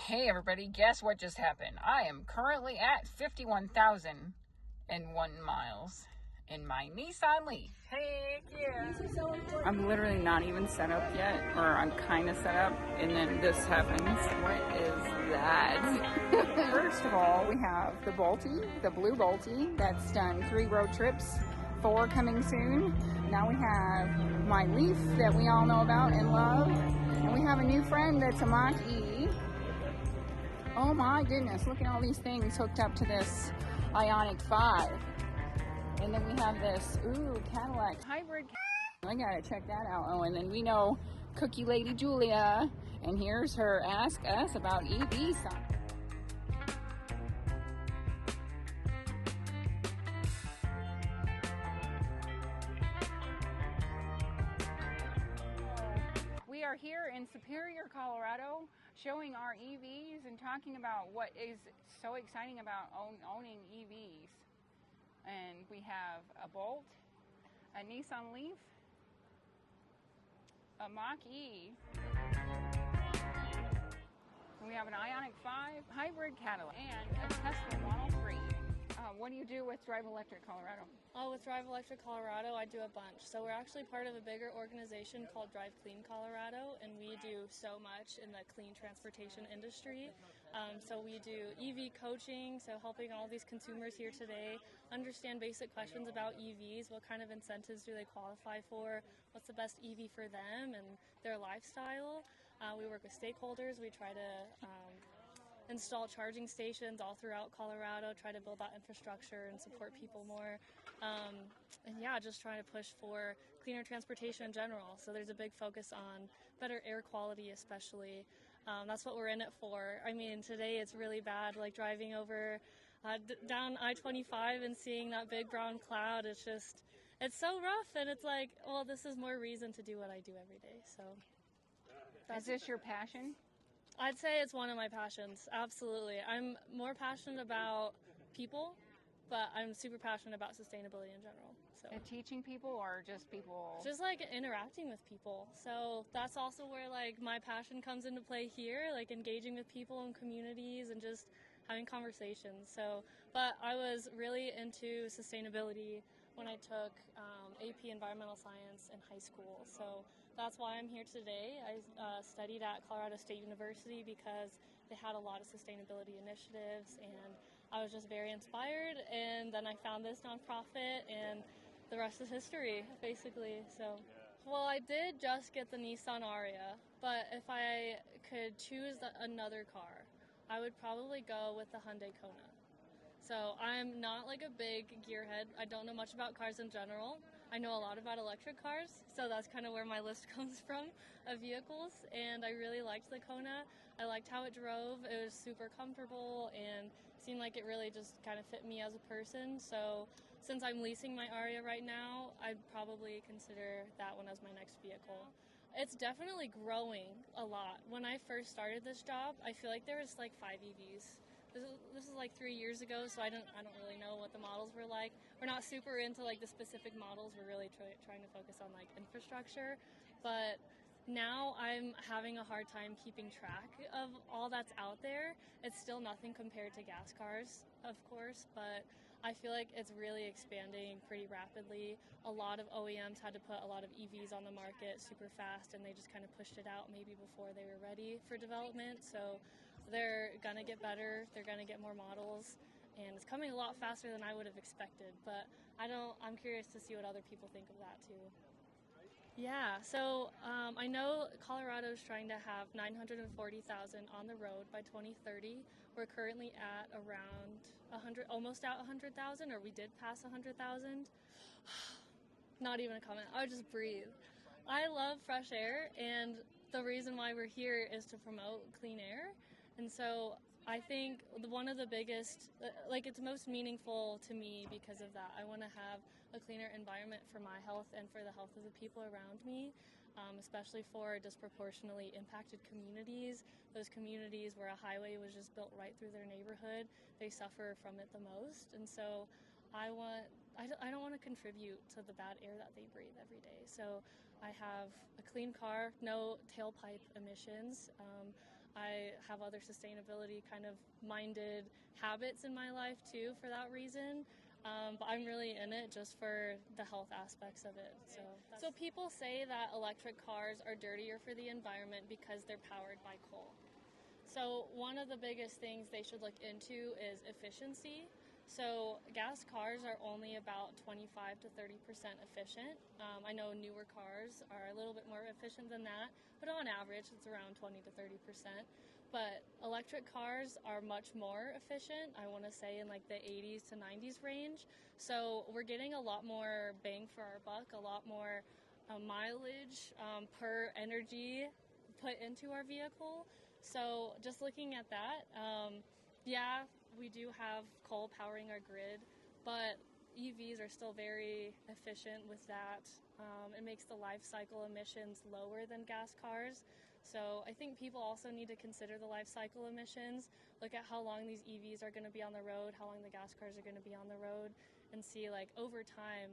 Hey everybody, guess what just happened? I am currently at 51,001 miles in my Nissan Leaf. Heck yeah. I'm literally not even set up yet, or I'm kind of set up, and then this happens. What is that? First of all, we have the Bolty, the blue Bolty, that's done 3 road trips, 4 coming soon. Now we have my Leaf that we all know about and love, and we have a new friend that's a Mach-E. Oh my goodness, look at all these things hooked up to this Ioniq 5. And then we have this, Cadillac hybrid. I gotta check that out. Oh, and then we know Cookie Lady Julia. And here's her Ask Us About EV stuff. We are here in Superior, Colorado, showing our EVs and talking about what is so exciting about owning EVs. And we have a Bolt, a Nissan Leaf, a Mach-E, and we have an Ioniq 5 hybrid Cadillac, and a Tesla Model 3. What do you do with Drive Electric Colorado? Oh, with Drive Electric Colorado, I do a bunch. So we're actually part of a bigger organization called Drive Clean Colorado, and we do so much in the clean transportation industry. So we do EV coaching, so helping all these consumers here today understand basic questions about EVs. What kind of incentives do they qualify for? What's the best EV for them and their lifestyle? We work with stakeholders. We try to install charging stations all throughout Colorado, try to build that infrastructure and support people more. And yeah, just trying to push for cleaner transportation in general. So there's a big focus on better air quality especially. That's what we're in it for. I mean, today it's really bad, like driving over down I-25 and seeing that big brown cloud. It's so rough, and it's like, well, this is more reason to do what I do every day. So Is this your passion? I'd say it's one of my passions, absolutely. I'm more passionate about people, but I'm super passionate about sustainability in general. So And teaching people, or just people? just like interacting with people. So that's also where like my passion comes into play here, like engaging with people and communities and just having conversations. So, but I was really into sustainability when I took AP Environmental Science in high school. So that's why I'm here today. I studied at Colorado State University because they had a lot of sustainability initiatives, and I was just very inspired. And then I found this nonprofit, and the rest is history, basically. So, well, I did just get the Nissan Ariya, but if I could choose another car, I would probably go with the Hyundai Kona. So I'm not like a big gearhead. I don't know much about cars in general. I know a lot about electric cars, so that's kind of where my list comes from of vehicles. And I really liked the Kona. I liked how it drove. It was super comfortable and seemed like it really just kind of fit me as a person. So since I'm leasing my Ariya right now, I'd probably consider that one as my next vehicle. It's definitely growing a lot. When I first started this job, I feel like there was like 5 EVs. This is like 3 years ago, so I don't really know what the models were like. We're not super into like the specific models. We're really trying to focus on like infrastructure, but now I'm having a hard time keeping track of all that's out there. It's still nothing compared to gas cars, of course, but I feel like it's really expanding pretty rapidly. A lot of OEMs had to put a lot of EVs on the market super fast, and they just kind of pushed it out maybe before they were ready for development. So they're going to get better, they're going to get more models, and it's coming a lot faster than I would have expected. But I'm curious to see what other people think of that too. Yeah, so I know Colorado's trying to have 940,000 on the road by 2030. We're currently at around 100, almost at 100,000, or we did pass 100,000. Not even a comment. I would just breathe. I love fresh air, and the reason why we're here is to promote clean air. And so I think one of the biggest, like it's most meaningful to me because of that. I want to have a cleaner environment for my health and for the health of the people around me, especially for disproportionately impacted communities. Those communities where a highway was just built right through their neighborhood, they suffer from it the most. And so I don't want to contribute to the bad air that they breathe every day. So I have a clean car, no tailpipe emissions. I I have other sustainability kind of minded habits in my life too for that reason. But I'm really in it just for the health aspects of it. So people say that electric cars are dirtier for the environment because they're powered by coal. So one of the biggest things they should look into is efficiency. So gas cars are only about 25 to 30% efficient. I know newer cars are a little bit more efficient than that, but on average it's around 20 to 30%. But electric cars are much more efficient, I want to say in like the 80s to 90s range. So we're getting a lot more bang for our buck, a lot more mileage per energy put into our vehicle. So just looking at that, yeah, we do have coal powering our grid, but EVs are still very efficient with that. It makes the life cycle emissions lower than gas cars. So I think people also need to consider the life cycle emissions, look at how long these EVs are going to be on the road, how long the gas cars are going to be on the road, and see like over time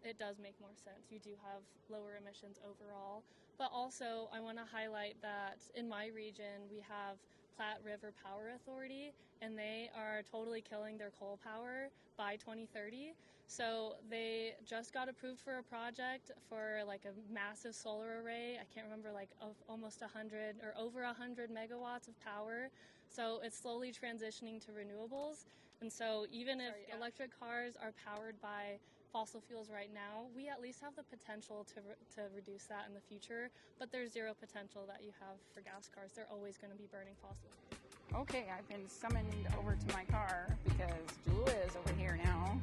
it does make more sense. You do have lower emissions overall. But also I want to highlight that in my region we have Platte River Power Authority, and they are totally killing their coal power by 2030. So they just got approved for a project for like a massive solar array. I can't remember, like of almost 100 or over 100 megawatts of power. So it's slowly transitioning to renewables. And so even if electric cars are powered by fossil fuels right now, we at least have the potential to reduce that in the future, but there's zero potential that you have for gas cars. They're always going to be burning fossil fuels. Okay, I've been summoned over to my car because Julia is over here now.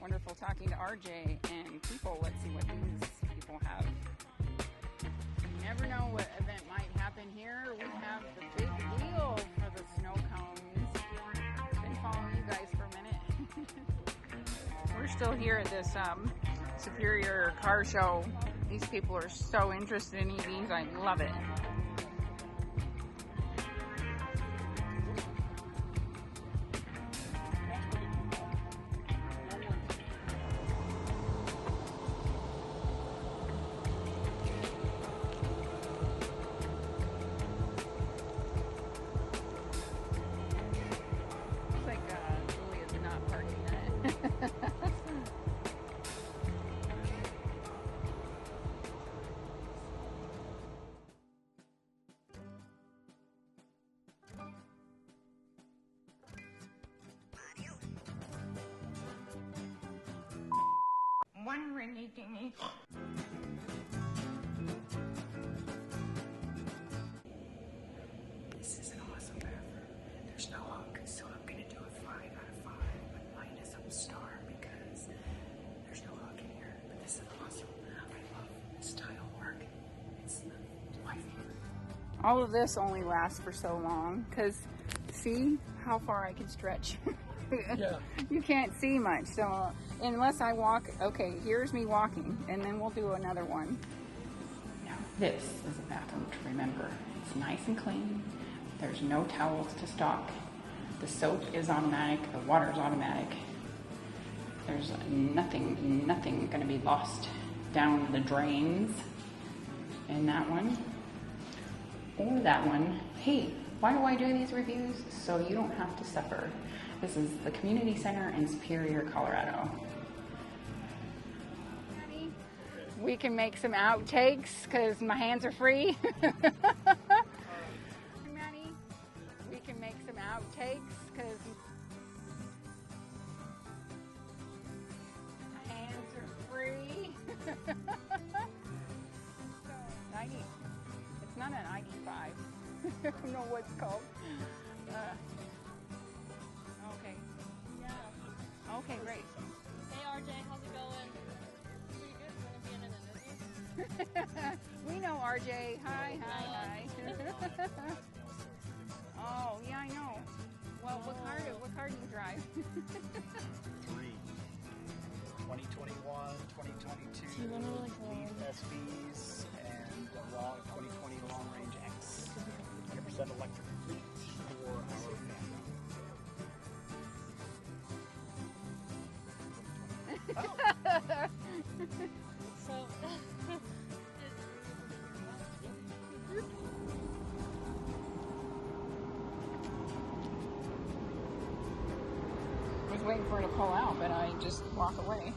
Wonderful talking to RJ and people. Let's see what these people have. You never know what event might happen here. We have the big deal for the snow cones. Been following you guys for a minute. We're still here at this Superior car show. These people are so interested in EVs. I love it. Looks like Julia's not parking that. One ringy dingy. This is an awesome bathroom. There's no hook, so I'm gonna do a 5 out of 5, but minus a star because there's no hook in here. But this is awesome. I love this tile work. It's my favorite. All of this only lasts for so long because see how far I can stretch. Yeah. You can't see much, so unless I walk, okay, here's me walking, and then we'll do another one. Now, this is a bathroom to remember. It's nice and clean. There's no towels to stock. The soap is automatic. The water is automatic. There's nothing going to be lost down the drains in that one or that one. Hey, why do I do these reviews? So you don't have to suffer. This is the community center in Superior, Colorado. We can make some outtakes because my hands are free. Manny, we can make some outtakes because my hands are free. 90. It's not an ID5. I don't know what it's called. Okay. Yeah. Okay, great. Hey RJ, how's it going? Pretty good. You want to be in an interview? We know RJ. Hi. Oh, yeah, I know. Well, what car do you drive? 3. 2021, 2022 Do you wanna, like, Leaf SVs and a 2020 Long Range X. 100% electric fleet for our family. So, was waiting for her to pull out, but I just walk away.